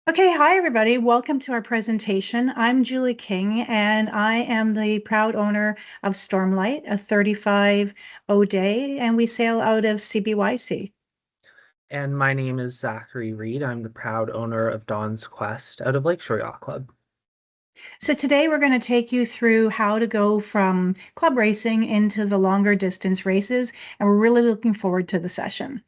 Okay, hi everybody. Welcome to our presentation. I'm Julie King and I am the proud owner of Stormlight, a 35 day, and we sail out of CBYC. And my name is Reid. I'm the proud owner of Dawn's Quest out of Lakeshore Yacht Club. So today we're going to take you through how to go from club racing into the longer distance races, and we're really looking forward to the session.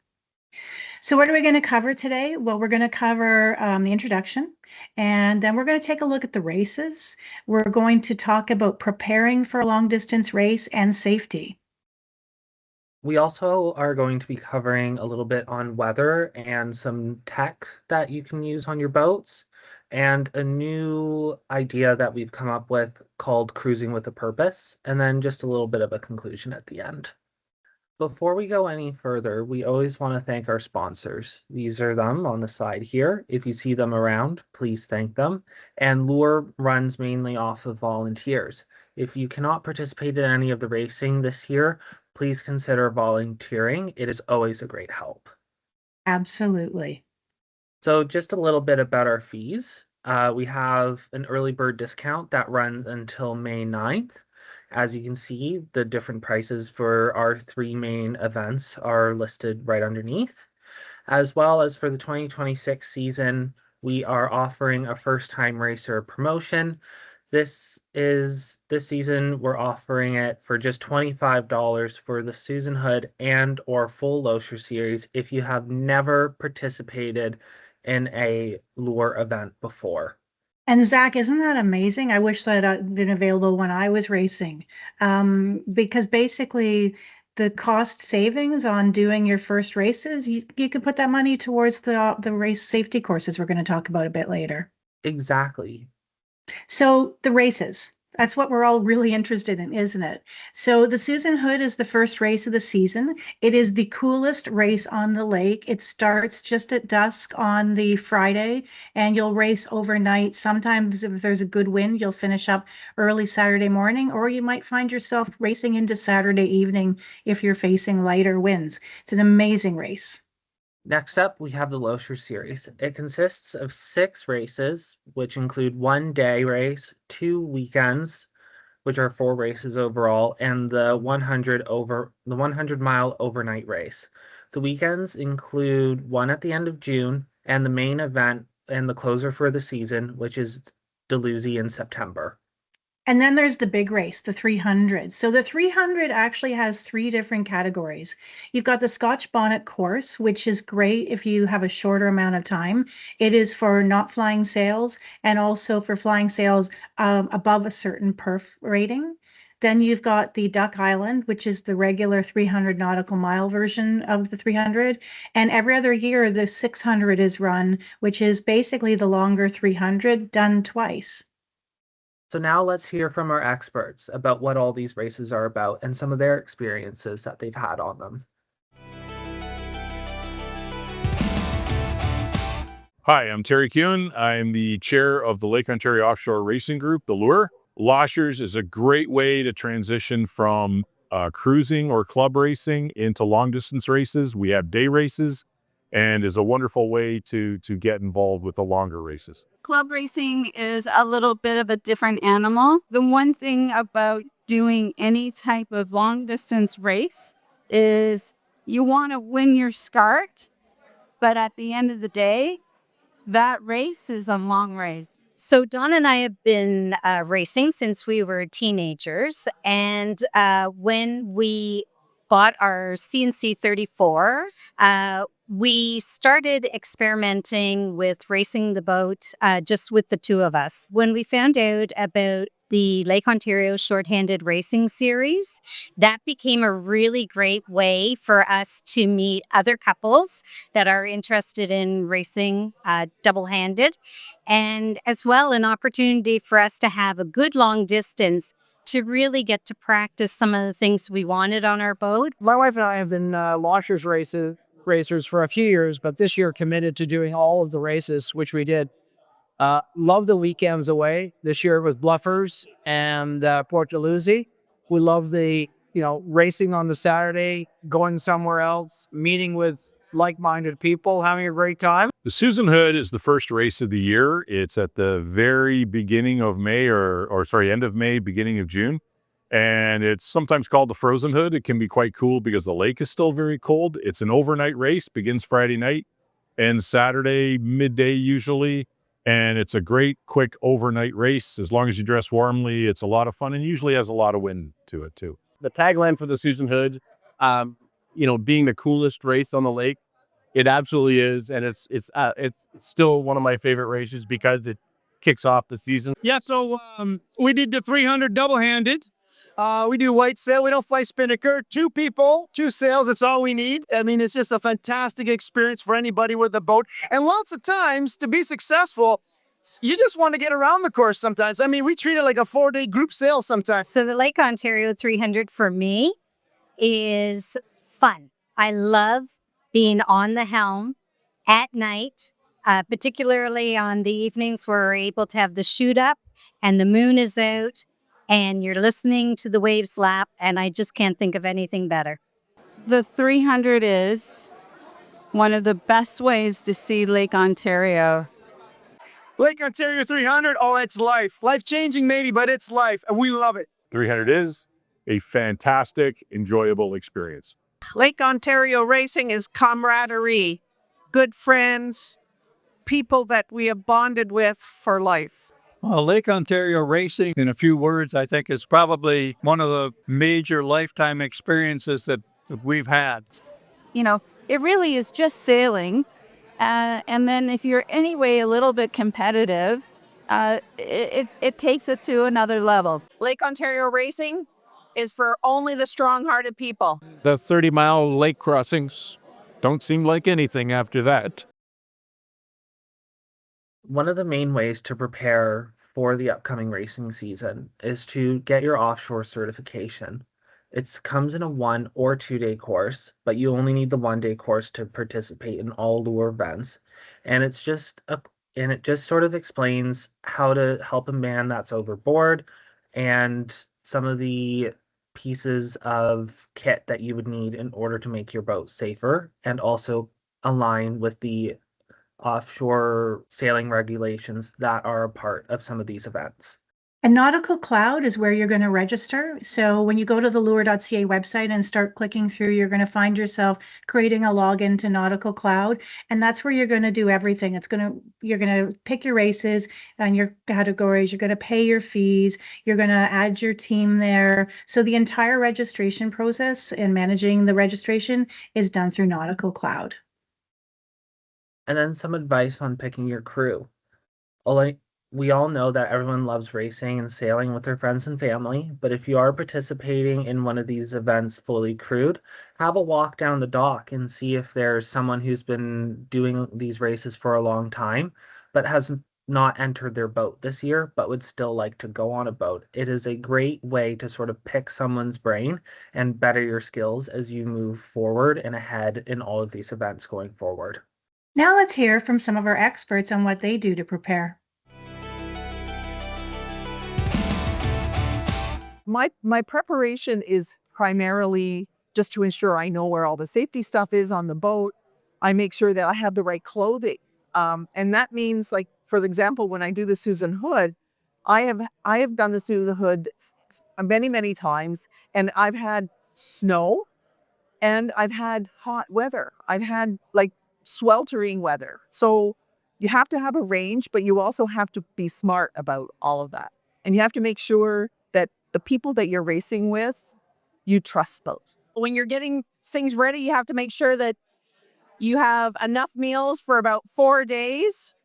So what are we going to cover today? Well, we're going to cover the introduction, and then we're going to take a look at the races. We're going to talk about preparing for a long distance race and safety. We also are going to be covering a little bit on weather and some tech that you can use on your boats, and a new idea that we've come up with called Cruising with a Purpose, and then just a little bit of a conclusion at the end. Before we go any further, we always want to thank our sponsors. These are them on the side here. If you see them around, please thank them. And Lure runs mainly off of volunteers. If you cannot participate in any of the racing this year, please consider volunteering. It is always a great help. Absolutely. So just a little bit about our fees. We have an early bird discount that runs until May 9th. As you can see, the different prices for our three main events are listed right underneath. As well as for the 2026 season, we are offering a first-time racer promotion. This season we're offering it for just $25 for the Susan Hood and or full Loescher series if you have never participated in a lure event before. And Zach, isn't that amazing? I wish that had been available when I was racing, because basically the cost savings on doing your first races, you could put that money towards the race safety courses we're going to talk about a bit later. Exactly. So the races, that's what we're all really interested in, isn't it? So the Susan Hood is the first race of the season. It is the coolest race on the lake. It starts just at dusk on the Friday and you'll race overnight. Sometimes if there's a good wind, you'll finish up early Saturday morning, or you might find yourself racing into Saturday evening if you're facing lighter winds. It's an amazing race. Next up, we have the Loescher Series. It consists of 6 races, which include one day race, 2 weekends, which are 4 races overall, and the 100-mile overnight race. The weekends include one at the end of June and the main event and the closer for the season, which is Dalhousie in September. And then there's the big race, the 300. So the 300 actually has three different categories. You've got the Scotch bonnet course, which is great if you have a shorter amount of time. It is for not flying sails and also for flying sails above a certain perf rating. Then you've got the Duck Island, which is the regular 300 nautical mile version of the 300. And every other year, the 600 is run, which is basically the longer 300 done twice. So now let's hear from our experts about what all these races are about and some of their experiences that they've had on them. Hi, I'm Terry Kuhn. I'm the chair of the Lake Ontario Offshore Racing Group, the Lure. Loshers is a great way to transition from cruising or club racing into long distance races. We have day races and is a wonderful way to get involved with the longer races. Club racing is a little bit of a different animal. The one thing about doing any type of long distance race is you want to win your start, but at the end of the day, that race is a long race. So Dawn and I have been racing since we were teenagers, and when we bought our CNC 34, we started experimenting with racing the boat just with the two of us. When we found out about the Lake Ontario Shorthanded Racing Series, that became a really great way for us to meet other couples that are interested in racing double-handed, and as well an opportunity for us to have a good long distance to really get to practice some of the things we wanted on our boat. My wife and I have been racers for a few years, but this year committed to doing all of the races, which we did. Love the weekends away. This year was Bluffers and Port Dalhousie. We love the racing on the Saturday, going somewhere else, meeting with like-minded people having a great time. The Susan Hood is the first race of the year. It's at the very beginning of May or sorry, end of May, beginning of June. And it's sometimes called the Frozen Hood. It can be quite cool because the lake is still very cold. It's an overnight race, begins Friday night and Saturday midday usually. And it's a great, quick overnight race. As long as you dress warmly, it's a lot of fun and usually has a lot of wind to it too. The tagline for the Susan Hood, being the coolest race on the lake, it absolutely is, and it's still one of my favorite races because it kicks off the season. Yeah, so we did the 300 double-handed. We do white sail. We don't fly spinnaker. 2 people, 2 sails. That's all we need. I mean, it's just a fantastic experience for anybody with a boat. And lots of times, to be successful, you just want to get around the course sometimes. I mean, we treat it like a 4-day group sail sometimes. So the Lake Ontario 300 for me is fun. I love being on the helm at night, particularly on the evenings where we're able to have the shoot up and the moon is out and you're listening to the waves lap. And I just can't think of anything better. The 300 is one of the best ways to see Lake Ontario. Lake Ontario 300, oh, it's life. Life-changing maybe, but it's life, and we love it. 300 is a fantastic, enjoyable experience. Lake Ontario racing is camaraderie, good friends, people that we have bonded with for life. Well, Lake Ontario racing, in a few words, I think is probably one of the major lifetime experiences that we've had. You know, it really is just sailing. And then if you're anyway a little bit competitive, it takes it to another level. Lake Ontario racing is for only the strong-hearted people. The 30-mile lake crossings don't seem like anything after that. One of the main ways to prepare for the upcoming racing season is to get your offshore certification. It comes in a 1 or 2 day course, but you only need the 1-day course to participate in all lure events. And it just sort of explains how to help a man that's overboard and some of the pieces of kit that you would need in order to make your boat safer and also align with the offshore sailing regulations that are a part of some of these events. A nautical cloud is where you're going to register. So when you go to the lure.ca website and start clicking through, you're going to find yourself creating a login to Nautical Cloud. And that's where you're going to do everything. You're going to pick your races and your categories. You're going to pay your fees. You're going to add your team there. So the entire registration process and managing the registration is done through Nautical Cloud. And then some advice on picking your crew. We all know that everyone loves racing and sailing with their friends and family, but if you are participating in one of these events fully crewed, have a walk down the dock and see if there's someone who's been doing these races for a long time, but has not entered their boat this year, but would still like to go on a boat. It is a great way to sort of pick someone's brain and better your skills as you move forward and ahead in all of these events going forward. Now let's hear from some of our experts on what they do to prepare. My preparation is primarily just to ensure I know where all the safety stuff is on the boat. I make sure that I have the right clothing. And that means, like, for example, when I do the Susan Hood, I have done the Susan Hood many, many times, and I've had snow and I've had hot weather. I've had like sweltering weather. So you have to have a range, but you also have to be smart about all of that. And you have to make sure that the people that you're racing with, you trust those. When you're getting things ready, you have to make sure that you have enough meals for about 4 days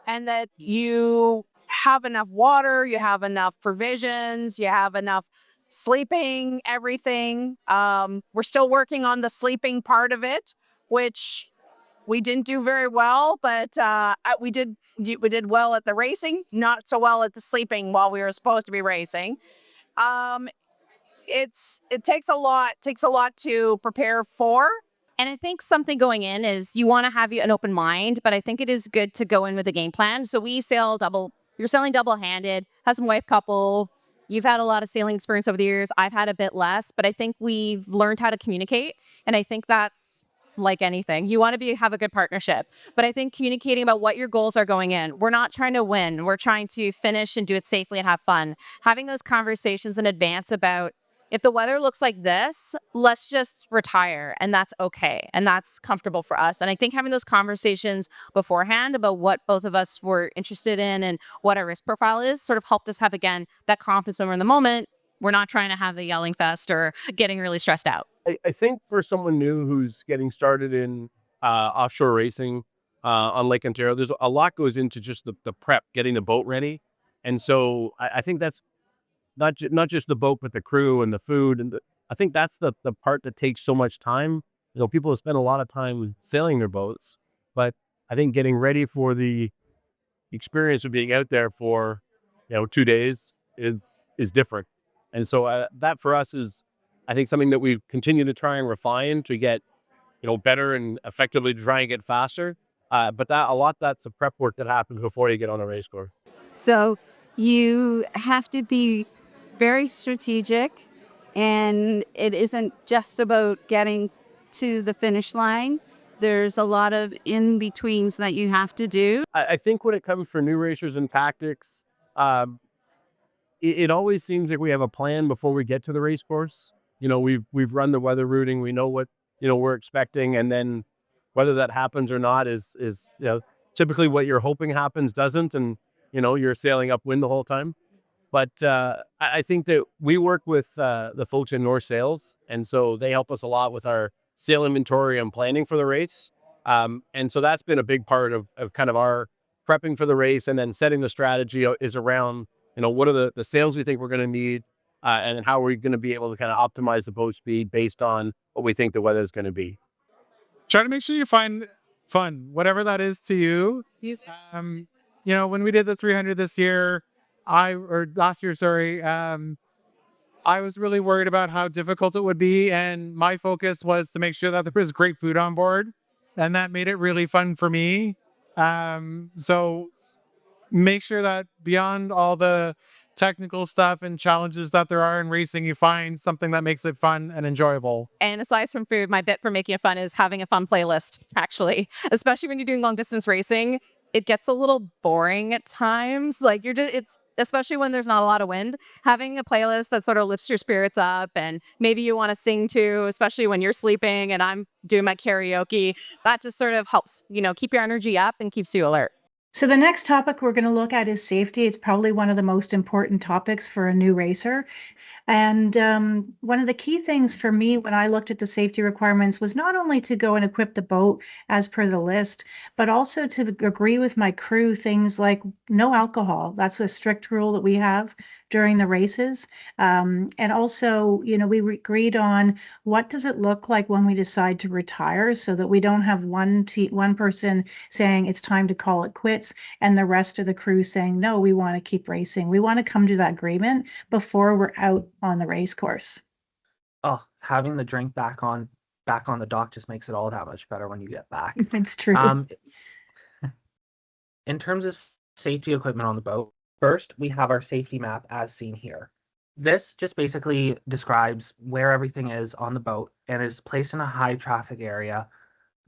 and that you have enough water, you have enough provisions, you have enough sleeping, everything. We're still working on the sleeping part of it, which we didn't do very well, but we did well at the racing, not so well at the sleeping while we were supposed to be racing. It takes a lot to prepare for. And I think something going in is you want to have an open mind, but I think it is good to go in with a game plan. So you're sailing double-handed, husband-wife couple. You've had a lot of sailing experience over the years. I've had a bit less, but I think we've learned how to communicate. And I think that's like anything. You want to have a good partnership. But I think communicating about what your goals are going in. We're not trying to win. We're trying to finish and do it safely and have fun. Having those conversations in advance about if the weather looks like this, let's just retire and that's okay. And that's comfortable for us. And I think having those conversations beforehand about what both of us were interested in and what our risk profile is sort of helped us have, again, that confidence when we're in the moment. We're not trying to have a yelling fest or getting really stressed out. I think for someone new who's getting started in offshore racing on Lake Ontario, there's a lot goes into just the prep, getting the boat ready. And so I think that's not just the boat, but the crew and the food. And I think that's the part that takes so much time. People have spent a lot of time sailing their boats, but I think getting ready for the experience of being out there for, 2 days is different. And so that for us is, I think, something that we continue to try and refine to get, better and effectively to try and get faster. But that's the prep work that happens before you get on a race course. So you have to be very strategic, and it isn't just about getting to the finish line. There's a lot of in-betweens that you have to do. I think when it comes for new racers and tactics, it always seems like we have a plan before we get to the race course. We've run the weather routing, we know what we're expecting, and then whether that happens or not is typically what you're hoping happens doesn't, and you're sailing upwind the whole time. But I think that we work with the folks in North Sales, and so they help us a lot with our sail inventory and planning for the race. And so that's been a big part of kind of our prepping for the race, and then setting the strategy is around, what are the sails we think we're going to need, and how are we going to be able to kind of optimize the boat speed based on what we think the weather is going to be. Try to make sure you find fun, whatever that is to you. When we did the 300 this year, last year, sorry, I was really worried about how difficult it would be. And my focus was to make sure that there was great food on board. And that made it really fun for me. So make sure that beyond all the technical stuff and challenges that there are in racing, you find something that makes it fun and enjoyable. And aside from food, my bit for making it fun is having a fun playlist, actually, especially when you're doing long distance racing. It gets a little boring at times. Like it's especially when there's not a lot of wind, having a playlist that sort of lifts your spirits up and maybe you want to sing to, especially when you're sleeping and I'm doing my karaoke. That just sort of helps, keep your energy up and keeps you alert. So the next topic we're going to look at is safety. It's probably one of the most important topics for a new racer. And one of the key things for me when I looked at the safety requirements was not only to go and equip the boat as per the list, but also to agree with my crew things like no alcohol. That's a strict rule that we have during the races. And also, we agreed on what does it look like when we decide to retire, so that we don't have one person saying it's time to call it quits and the rest of the crew saying, no, we want to keep racing. We want to come to that agreement before we're out on the race course. Oh, having the drink back on the dock just makes it all that much better when you get back. It's true. In terms of safety equipment on the boat, first, we have our safety map as seen here. This just basically describes where everything is on the boat and is placed in a high traffic area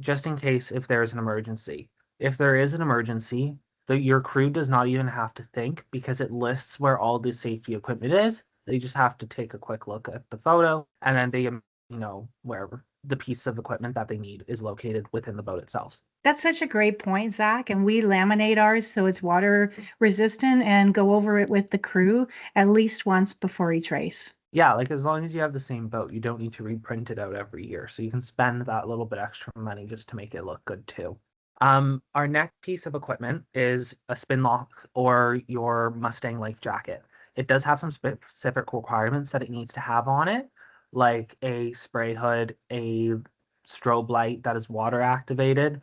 just in case if there is an emergency. If there is an emergency, your crew does not even have to think because it lists where all the safety equipment is. They just have to take a quick look at the photo and then they wherever the piece of equipment that they need is located within the boat itself. That's such a great point, Zach. And we laminate ours so it's water resistant and go over it with the crew at least once before each race. Yeah, like as long as you have the same boat, you don't need to reprint it out every year. So you can spend that little bit extra money just to make it look good too. Our next piece of equipment is a spin lock or your Mustang life jacket. It does have some specific requirements that it needs to have on it, like a spray hood, a strobe light that is water activated,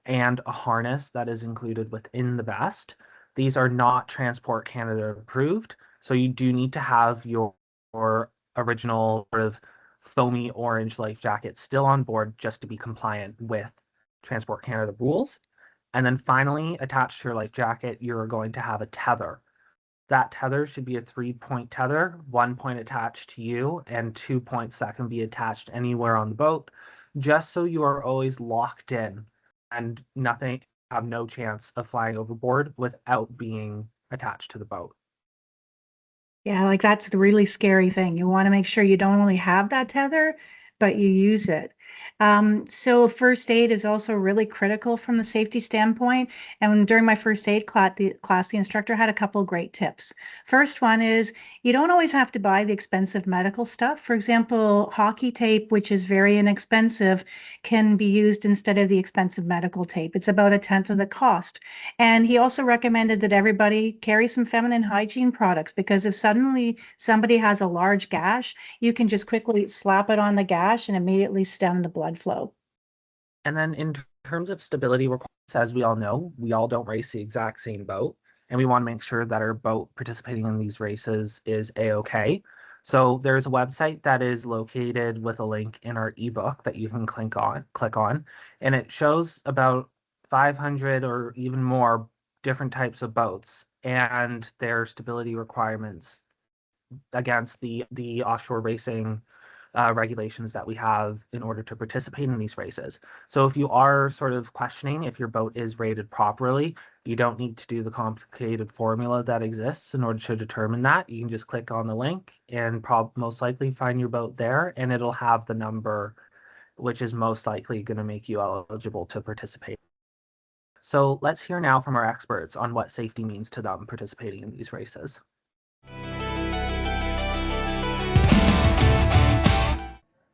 and a harness that is included within the vest. These are not Transport Canada approved, so you do need to have your original sort of foamy orange life jacket still on board just to be compliant with Transport Canada rules. And then finally, attached to your life jacket, you're going to have a tether. That tether should be a 3-point tether, 1 point attached to you, and 2 points that can be attached anywhere on the boat. just so you are always locked in and nothing have no chance of flying overboard without being attached to the boat. Yeah, like that's the really scary thing. You want to make sure you don't only have that tether, but you use it. So first aid is also really critical from the safety standpoint. And during my first aid class, the instructor had a couple great tips. First one is you don't always have to buy the expensive medical stuff. For example, hockey tape, which is very inexpensive, can be used instead of the expensive medical tape. It's about a tenth of the cost. And he also recommended that everybody carry some feminine hygiene products because if suddenly somebody has a large gash, you can just quickly slap it on the gash and immediately stem the blood flow. And then in terms of stability requirements, as we all know, we all don't race the exact same boat, and we want to make sure that our boat participating in these races is a-okay. So there's a website that is located with a link in our ebook that you can click on, and it shows about 500 or even more different types of boats and their stability requirements against the offshore racing regulations that we have in order to participate in these races. So if you are sort of questioning if your boat is rated properly, you don't need to do the complicated formula that exists in order to determine that. You can just click on the link and most likely find your boat there, and it'll have the number which is most likely going to make you eligible to participate. So let's hear now from our experts on what safety means to them participating in these races.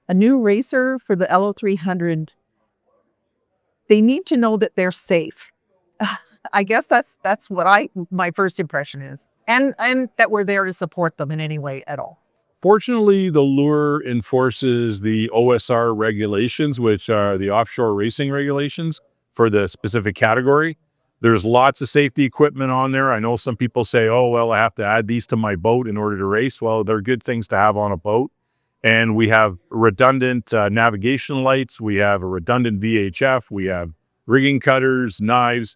A new racer for the LO300, they need to know that they're safe. I guess that's what my first impression is. And that we're there to support them in any way at all. Fortunately, the lure enforces the OSR regulations, which are the offshore racing regulations for the specific category. There's lots of safety equipment on there. I know some people say, oh, well, I have to add these to my boat in order to race. Well, they're good things to have on a boat. And we have redundant navigation lights. We have a redundant VHF. We have rigging cutters, knives.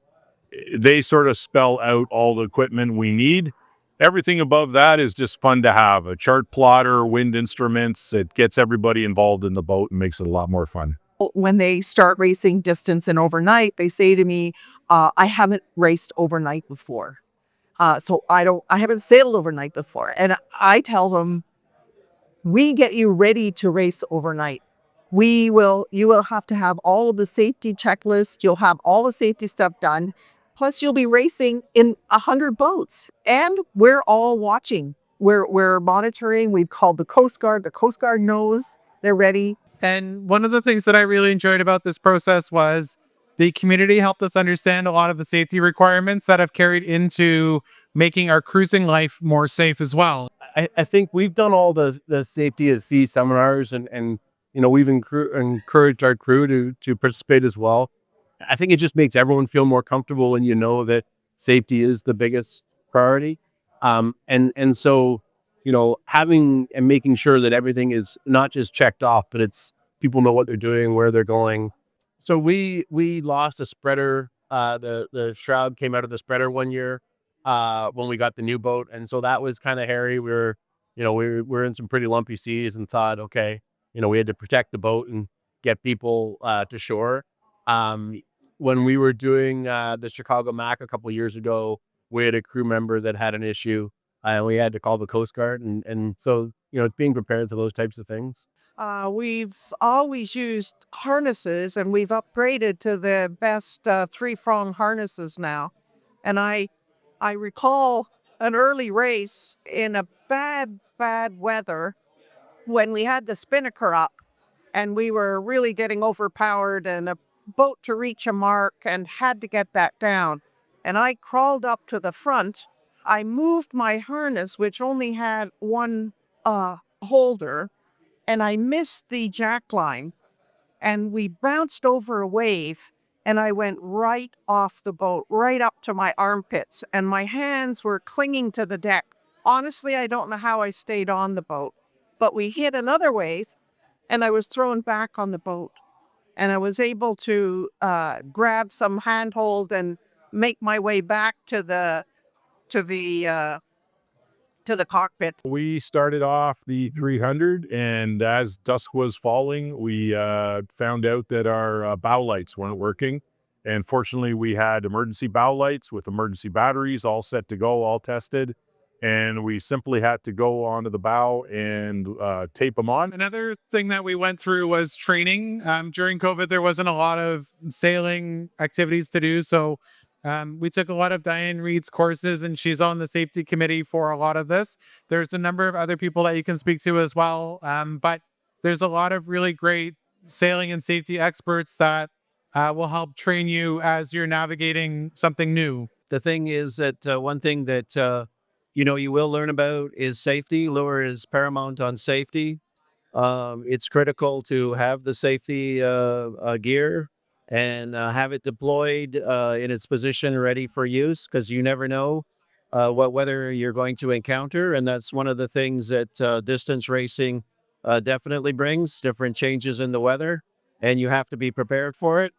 They sort of spell out all the equipment we need. Everything above that is just fun to have. A chart plotter, wind instruments. It gets everybody involved in the boat and makes it a lot more fun. When they start racing distance and overnight, they say to me, I haven't raced overnight before. So I haven't sailed overnight before. And I tell them, we get you ready to race overnight. You will have to have all of the safety checklists. You'll have all the safety stuff done. Plus you'll be racing in 100 boats and we're all watching. We're monitoring. We've called the Coast Guard. The Coast Guard knows they're ready. And one of the things that I really enjoyed about this process was the community helped us understand a lot of the safety requirements that have carried into making our cruising life more safe as well. I think we've done all the safety at sea seminars and we've encouraged our crew to participate as well. I think it just makes everyone feel more comfortable when you know that safety is the biggest priority. And so, having and making sure that everything is not just checked off, but it's people know what they're doing, where they're going. So we lost a spreader. The shroud came out of the spreader one year when we got the new boat, and so that was kind of hairy. We were in some pretty lumpy seas and thought, okay, we had to protect the boat and get people to shore. When we were doing the Chicago Mac a couple of years ago, we had a crew member that had an issue, and we had to call the Coast Guard, and so being prepared for those types of things. We've always used harnesses, and we've upgraded to the best three-prong harnesses now. And I recall an early race in a bad weather when we had the spinnaker up and we were really getting overpowered and a boat to reach a mark and had to get that down. And I crawled up to the front. I moved my harness, which only had one holder, and I missed the jack line. And we bounced over a wave, and I went right off the boat, right up to my armpits, and my hands were clinging to the deck. Honestly, I don't know how I stayed on the boat, but we hit another wave, and I was thrown back on the boat. And I was able to grab some handhold and make my way back to the to the cockpit. We started off the 300, and as dusk was falling, we found out that our bow lights weren't working. And fortunately, we had emergency bow lights with emergency batteries all set to go, all tested. And we simply had to go onto the bow and tape them on. Another thing that we went through was training. During COVID, there wasn't a lot of sailing activities to do. So we took a lot of Diane Reid's courses, and she's on the safety committee for a lot of this. There's a number of other people that you can speak to as well. But there's a lot of really great sailing and safety experts that will help train you as you're navigating something new. The thing is that one thing that you will learn about is safety. Lure is paramount on safety. It's critical to have the safety gear and have it deployed in its position ready for use, because you never know what weather you're going to encounter. And that's one of the things that distance racing definitely brings, different changes in the weather, and you have to be prepared for it.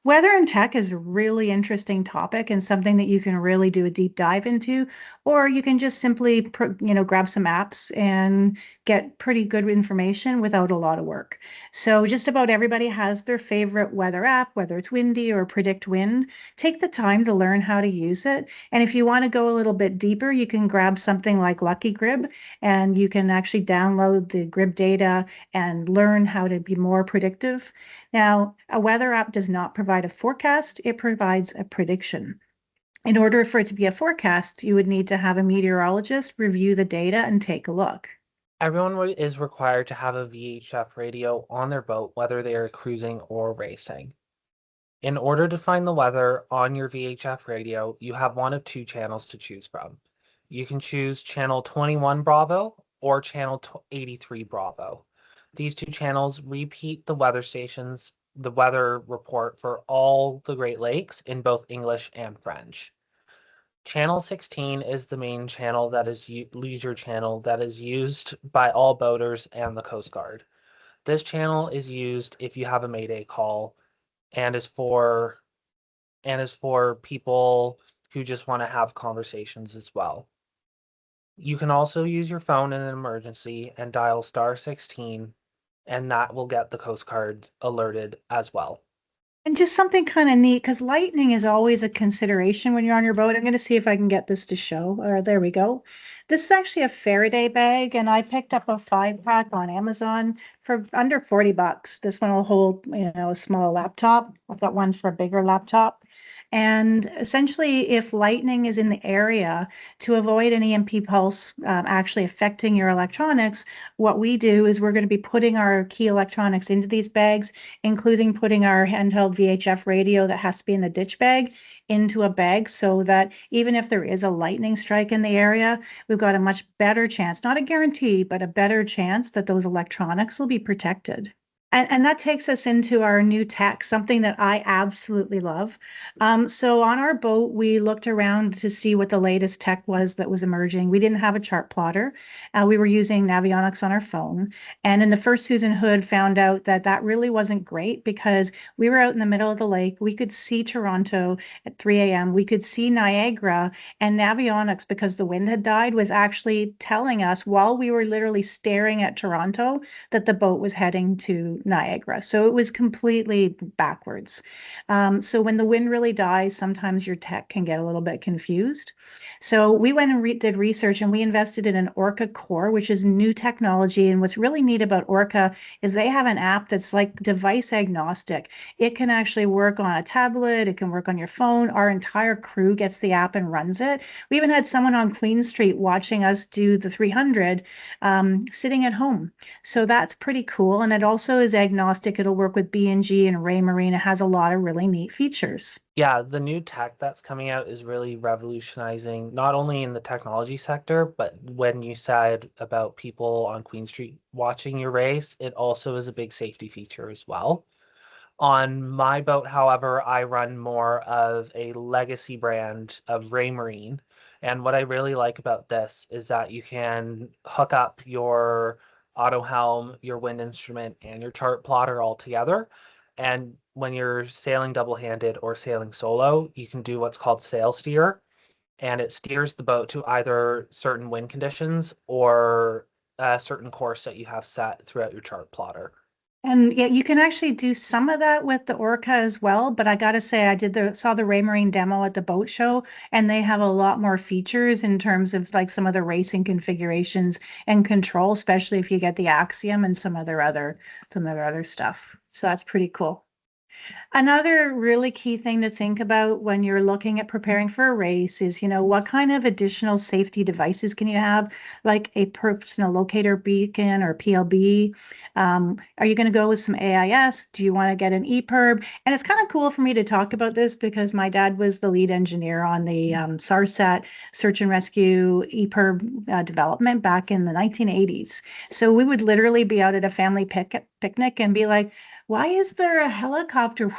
Weather and tech is a really interesting topic and something that you can really do a deep dive into, or you can just simply, grab some apps and get pretty good information without a lot of work. So just about everybody has their favorite weather app, whether it's windy or predict wind. Take the time to learn how to use it. And if you want to go a little bit deeper, you can grab something like Lucky Grib, and you can actually download the Grib data and learn how to be more predictive. Now, a weather app does not provide a forecast, it provides a prediction. In order for it to be a forecast, you would need to have a meteorologist review the data and take a look. Everyone is required to have a VHF radio on their boat, whether they are cruising or racing. In order to find the weather on your VHF radio, you have one of two channels to choose from. You can choose channel 21 Bravo or channel 83 Bravo. These two channels repeat the weather report for all the Great Lakes in both English and French. Channel 16 is the main channel that is leisure channel that is used by all boaters and the Coast Guard. This channel is used if you have a Mayday call and is for people who just want to have conversations as well. You can also use your phone in an emergency and dial *16, and that will get the Coast Guard alerted as well. And just something kind of neat, because lightning is always a consideration when you're on your boat. I'm going to see if I can get this to show. There we go. This is actually a Faraday bag, and I picked up a 5-pack on Amazon for under $40. This one will hold, a small laptop. I've got one for a bigger laptop. And essentially, if lightning is in the area, to avoid an EMP pulse actually affecting your electronics, what we do is we're going to be putting our key electronics into these bags, including putting our handheld VHF radio that has to be in the ditch bag into a bag, so that even if there is a lightning strike in the area, we've got a much better chance, not a guarantee, but a better chance that those electronics will be protected. And that takes us into our new tech, something that I absolutely love. So on our boat, we looked around to see what the latest tech was that was emerging. We didn't have a chart plotter. We were using Navionics on our phone. And in the first Susan Hood found out that that really wasn't great, because we were out in the middle of the lake. We could see Toronto at 3 a.m. We could see Niagara, and Navionics, because the wind had died, was actually telling us while we were literally staring at Toronto that the boat was heading to Niagara. So it was completely backwards. So when the wind really dies, sometimes your tech can get a little bit confused. So we went and did research, and we invested in an Orca Core, which is new technology. And what's really neat about Orca is they have an app that's like device agnostic. It can actually work on a tablet, it can work on your phone. Our entire crew gets the app and runs it. We even had someone on Queen Street watching us do the 300 sitting at home. So that's pretty cool. And it also is agnostic. It'll work with B&G and Raymarine. It has a lot of really neat features. Yeah, the new tech that's coming out is really revolutionizing, not only in the technology sector, but when you said about people on Queen Street watching your race, it also is a big safety feature as well. On my boat, however, I run more of a legacy brand of Raymarine. And what I really like about this is that you can hook up your auto helm, your wind instrument, and your chart plotter all together. And when you're sailing double-handed or sailing solo, you can do what's called sail steer, and it steers the boat to either certain wind conditions or a certain course that you have set throughout your chart plotter. And yeah, you can actually do some of that with the Orca as well. But I gotta say, saw the Raymarine demo at the boat show, and they have a lot more features in terms of like some of the racing configurations and control, especially if you get the Axiom and some other stuff. So that's pretty cool. Another really key thing to think about when you're looking at preparing for a race is, what kind of additional safety devices can you have, like a personal locator beacon or PLB? Are you going to go with some AIS? Do you want to get an EPIRB? And it's kind of cool for me to talk about this because my dad was the lead engineer on the SARSAT search and rescue EPIRB development back in the 1980s. So we would literally be out at a family picnic and be like, why is there a helicopter?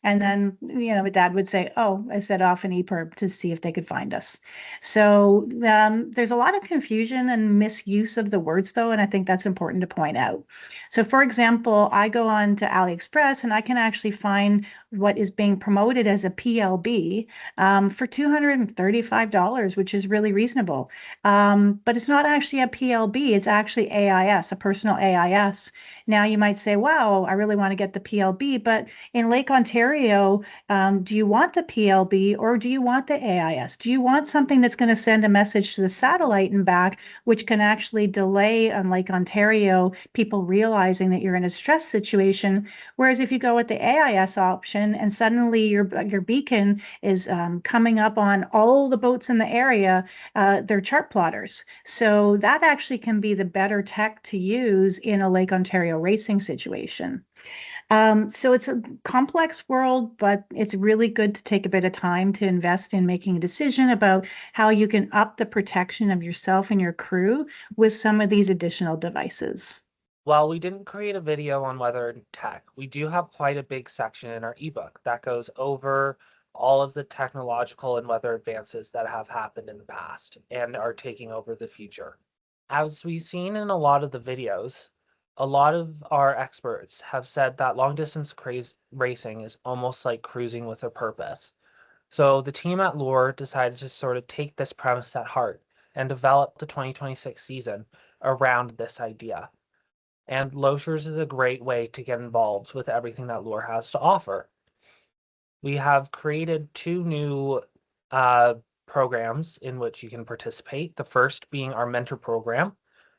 And then, my dad would say, oh, I set off an EPIRB to see if they could find us. So there's a lot of confusion and misuse of the words, though, and I think that's important to point out. So, for example, I go on to AliExpress and I can actually find what is being promoted as a PLB for $235, which is really reasonable. But it's not actually a PLB, it's actually AIS, a personal AIS. Now you might say, wow, I really want to get the PLB, but in Lake Ontario, do you want the PLB or do you want the AIS? Do you want something that's going to send a message to the satellite and back, which can actually delay on Lake Ontario people realizing that you're in a stress situation? Whereas if you go with the AIS option and suddenly your beacon is coming up on all the boats in the area, they're chart plotters. So that actually can be the better tech to use in a Lake Ontario racing situation. So it's a complex world, but it's really good to take a bit of time to invest in making a decision about how you can up the protection of yourself and your crew with some of these additional devices. While we didn't create a video on weather and tech, we do have quite a big section in our ebook that goes over all of the technological and weather advances that have happened in the past and are taking over the future. As we've seen in a lot of the videos, a lot of our experts have said that long distance racing is almost like cruising with a purpose. So the team at Lure decided to sort of take this premise at heart and develop the 2026 season around this idea. And Loshers is a great way to get involved with everything that Lure has to offer. We have created 2 new programs in which you can participate. The first being our mentor program,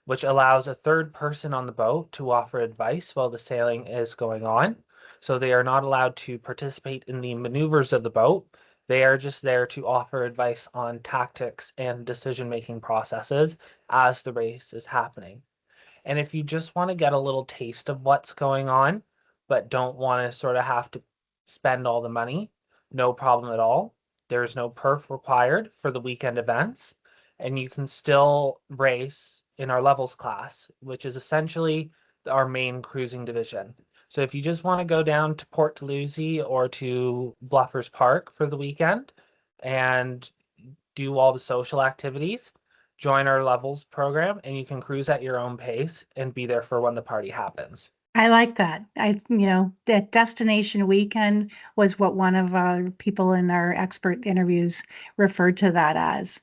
which allows a third person on the boat to offer advice while the sailing is going on. So they are not allowed to participate in the maneuvers of the boat. They are just there to offer advice on tactics and decision-making processes as the race is happening. And if you just want to get a little taste of what's going on, but don't want to sort of have to spend all the money, no problem at all. There's no perf required for the weekend events, and you can still race in our levels class, which is essentially our main cruising division. So if you just want to go down to Port Dalhousie or to Bluffers Park for the weekend and do all the social activities, join our levels program and you can cruise at your own pace and be there for when the party happens. I like that. That destination weekend was what one of our people in our expert interviews referred to that as.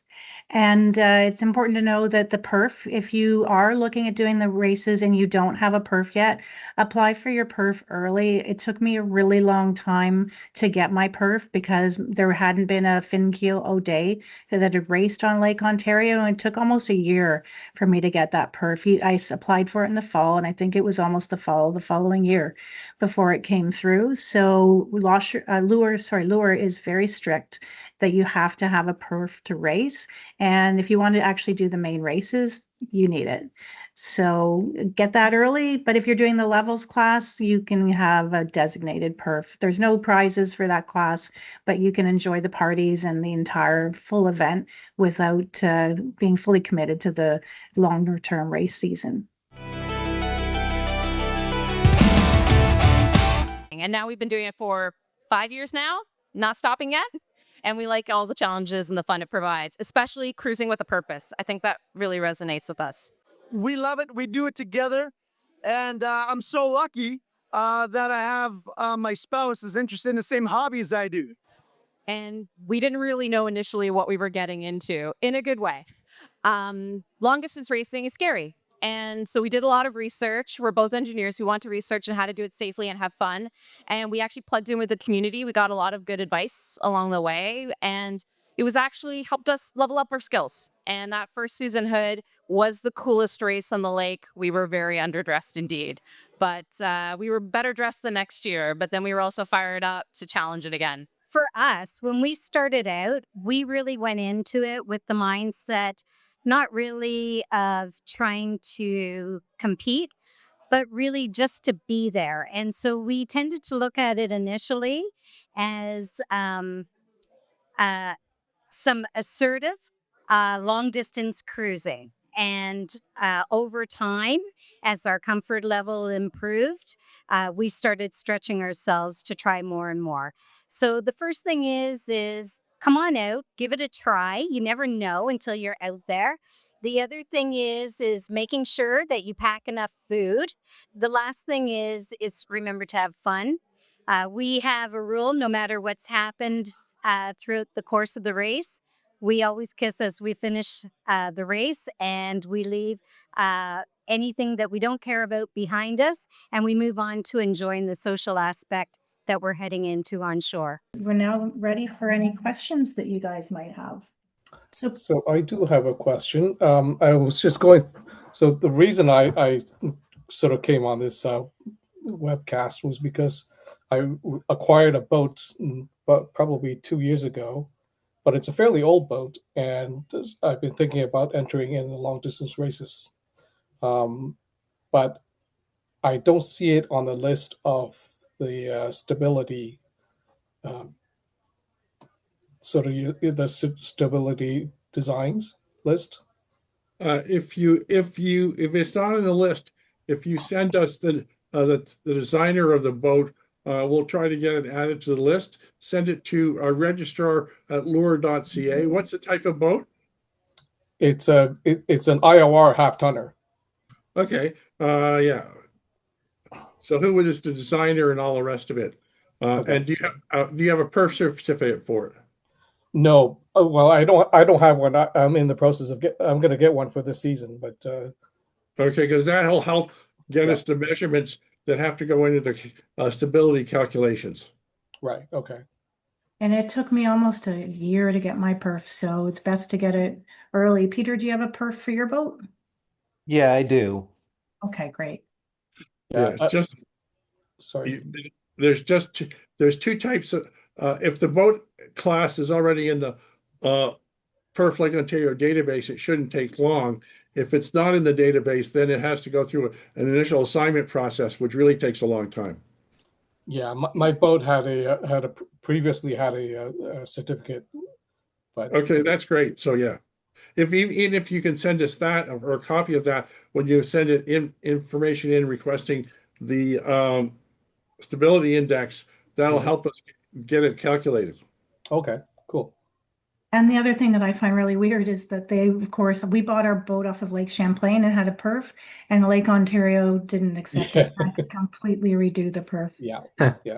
And it's important to know that the perf, if you are looking at doing the races and you don't have a perf yet, apply for your perf early. It took me a really long time to get my perf because there hadn't been a fin keel O'Day that had raced on Lake Ontario. And it took almost a year for me to get that perf. I applied for it in the fall, and I think it was almost the fall of the following year before it came through. So Lure is very strict that you have to have a perf to race. And if you want to actually do the main races, you need it. So get that early, but if you're doing the levels class, you can have a designated perf. There's no prizes for that class, but you can enjoy the parties and the entire full event without being fully committed to the longer term race season. And now we've been doing it for 5 years now, not stopping yet. And we like all the challenges and the fun it provides, especially cruising with a purpose. I think that really resonates with us. We love it. We do it together. And I'm so lucky that I have my spouse is interested in the same hobby as I do. And we didn't really know initially what we were getting into in a good way. Long distance racing is scary. And so we did a lot of research. We're both engineers who want to research on how to do it safely and have fun. And we actually plugged in with the community. We got a lot of good advice along the way. And it was actually helped us level up our skills. And that first Susan Hood was the coolest race on the lake. We were very underdressed indeed. But we were better dressed the next year. But then we were also fired up to challenge it again. For us, when we started out, we really went into it with the mindset, not really of trying to compete, but really just to be there. And so we tended to look at it initially as some assertive long distance cruising. And over time, as our comfort level improved, we started stretching ourselves to try more and more. So the first thing is come on out, give it a try. You never know until you're out there. The other thing is making sure that you pack enough food. The last thing is remember to have fun. We have a rule: no matter what's happened throughout the course of the race, we always kiss as we finish the race, and we leave anything that we don't care about behind us, and we move on to enjoying the social aspect that we're heading into on shore. We're now ready for any questions that you guys might have. So I do have a question. I was just going, so the reason I sort of came on this webcast was because I acquired a boat probably 2 years ago, but it's a fairly old boat, and I've been thinking about entering in the long distance races. But I don't see it on the list of the stability, sort of the stability designs list. If it's not on the list, if you send us the designer of the boat, we'll try to get it added to the list. Send it to our registrar at lure.ca. What's the type of boat? It's an IOR half tonner. Okay. Yeah. So who is the designer and all the rest of it? Okay. And do you have a perf certificate for it? No. Well, I don't have one. I'm in the process of I'm going to get one for this season, but okay, because that'll help get us the measurements that have to go into the stability calculations. Right. Okay. And it took me almost a year to get my perf, so it's best to get it early. Peter, do you have a perf for your boat? Yeah, I do. Okay, great. Yeah, just sorry. There's two types of if the boat class is already in the Perf Lake Ontario database, it shouldn't take long. If it's not in the database, then it has to go through an initial assignment process, which really takes a long time. Yeah, my boat previously had a certificate, but okay, that's great. So yeah, even if you can send us that or a copy of that when you send it information in requesting the stability index, that'll help us get it calculated. Okay, cool. And the other thing that I find really weird is that of course, we bought our boat off of Lake Champlain and had a perf, and Lake Ontario didn't accept it. I had to completely redo the perf. Yeah, yeah.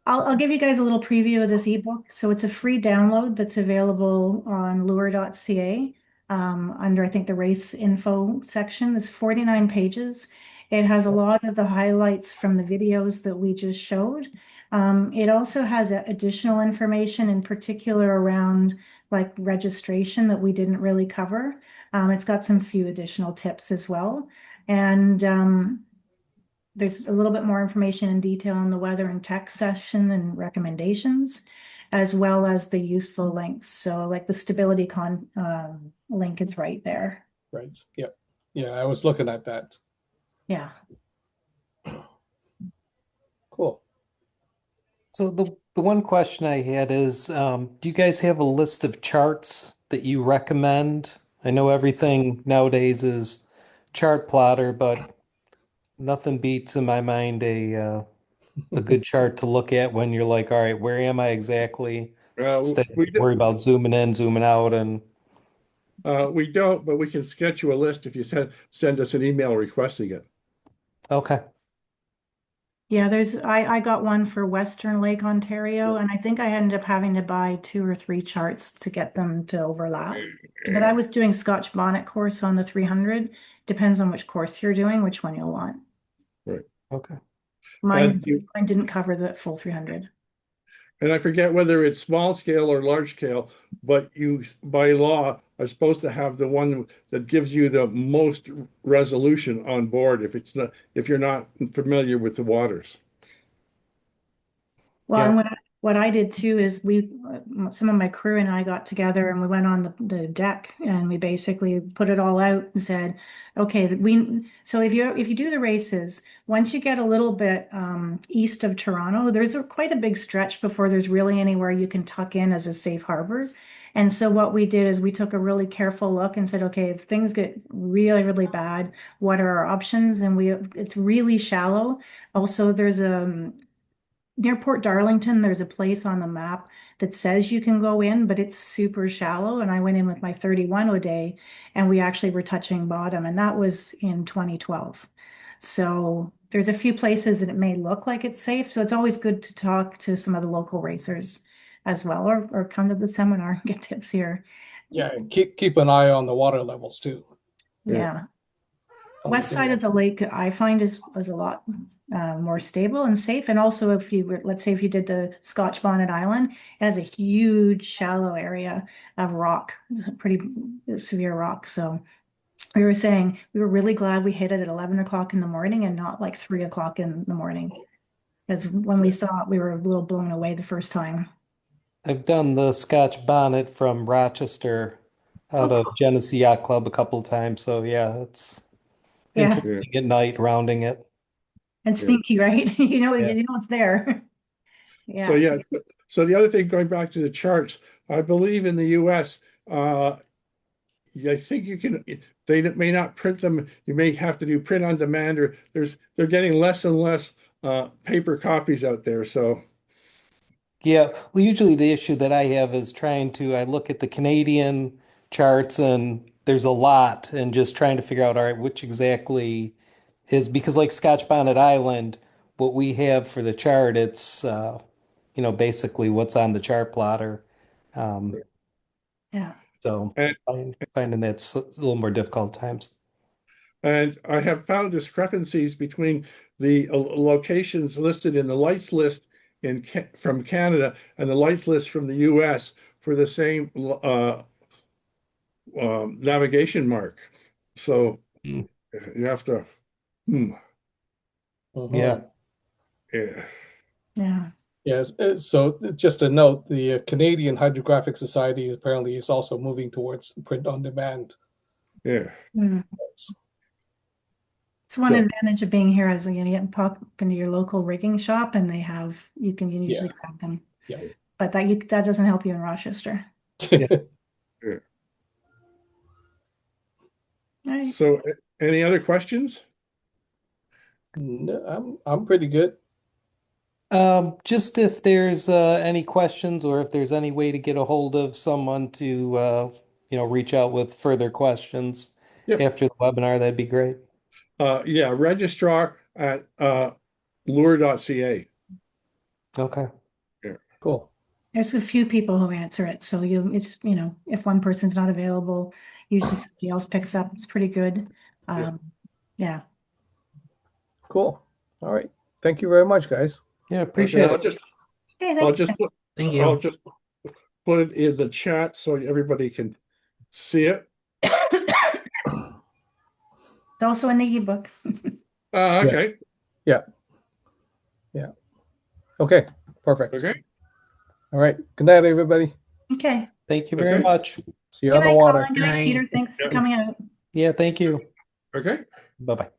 I'll give you guys a little preview of this ebook. So it's a free download that's available on lure.ca under, I think, the race info section. There's 49 pages. It has a lot of the highlights from the videos that we just showed. It also has additional information, in particular around like registration that we didn't really cover. It's got some few additional tips as well. And there's a little bit more information in detail on the weather and tech session and recommendations, as well as the useful links. So like the stability link is right there. Right. Yep. Yeah, I was looking at that. Yeah. Cool. So the one question I had is, do you guys have a list of charts that you recommend? I know everything nowadays is chart plotter, but nothing beats in my mind a good chart to look at when you're like, all right, where am I exactly? Instead of worry about zooming in, zooming out, and we don't, but we can sketch you a list if you send us an email requesting it. okay. Yeah, I got one for Western Lake Ontario, and I think I ended up having to buy 2 or 3 charts to get them to overlap. But I was doing Scotch bonnet course on the 300. Depends on which course you're doing, which one you'll want. Right. Okay. Mine didn't cover the full 300. And I forget whether it's small scale or large scale, but you, by law, are supposed to have the one that gives you the most resolution on board if you're not familiar with the waters. Well, and what I did too is some of my crew and I got together and we went on the deck and we basically put it all out and said, okay, so if you do the races, once you get a little bit east of Toronto, there's quite a big stretch before there's really anywhere you can tuck in as a safe harbor. And so what we did is we took a really careful look and said, okay, if things get really, really bad, what are our options? And it's really shallow. Also, there's near Port Darlington, there's a place on the map that says you can go in, but it's super shallow. And I went in with my 31 a day and we actually were touching bottom, and that was in 2012. So there's a few places that it may look like it's safe. So it's always good to talk to some of the local racers as well, or come to the seminar and get tips here. Yeah, and keep an eye on the water levels too. Yeah. West side of the lake, I find is a lot more stable and safe. And also, if you were, let's say, if you did the Scotch Bonnet Island, it has a huge shallow area of rock, pretty severe rock. So we were saying we were really glad we hit it at 11 o'clock in the morning and not like 3 o'clock in the morning, because when we saw it, we were a little blown away the first time. I've done the Scotch bonnet from Rochester out of Genesee Yacht Club a couple of times. So yeah, it's interesting at night rounding it. And stinky, right? You know it's there. So so the other thing, going back to the charts, I believe in the US, I think they may not print them. You may have to do print on demand, or they're getting less and less paper copies out there. So yeah, well, usually the issue that I have is I look at the Canadian charts and there's a lot, and just trying to figure out, all right, which exactly is, because like Scotch Bonnet Island, what we have for the chart, it's, basically what's on the chart plotter. Yeah. So finding that's a little more difficult at times. And I have found discrepancies between the locations listed in the lights list from Canada and the lights list from the US for the same navigation mark. So you have to, Yeah. Yeah. Yeah. Yes. So just a note, the Canadian Hydrographic Society apparently is also moving towards print on demand. Yeah. It's one advantage of being here is you can pop into your local rigging shop and you can usually grab them. Yeah. But that doesn't help you in Rochester. Right. So any other questions? No, I'm pretty good. Just if there's any questions, or if there's any way to get a hold of someone to reach out with further questions after the webinar, that'd be great. Registrar at lure.ca. Okay. Yeah. Cool. There's a few people who answer it, so if one person's not available, usually somebody else picks up. It's pretty good. Yeah. Cool. All right. Thank you very much, guys. Yeah, appreciate it. I'll just put it in the chat so everybody can see it. It's also in the ebook. Okay. Yeah. Okay. Perfect. Okay. All right. Good night, everybody. Okay. Thank you very much. See you on the water. Good night, Peter. Thanks for coming out. Yeah, thank you. Okay. Bye-bye.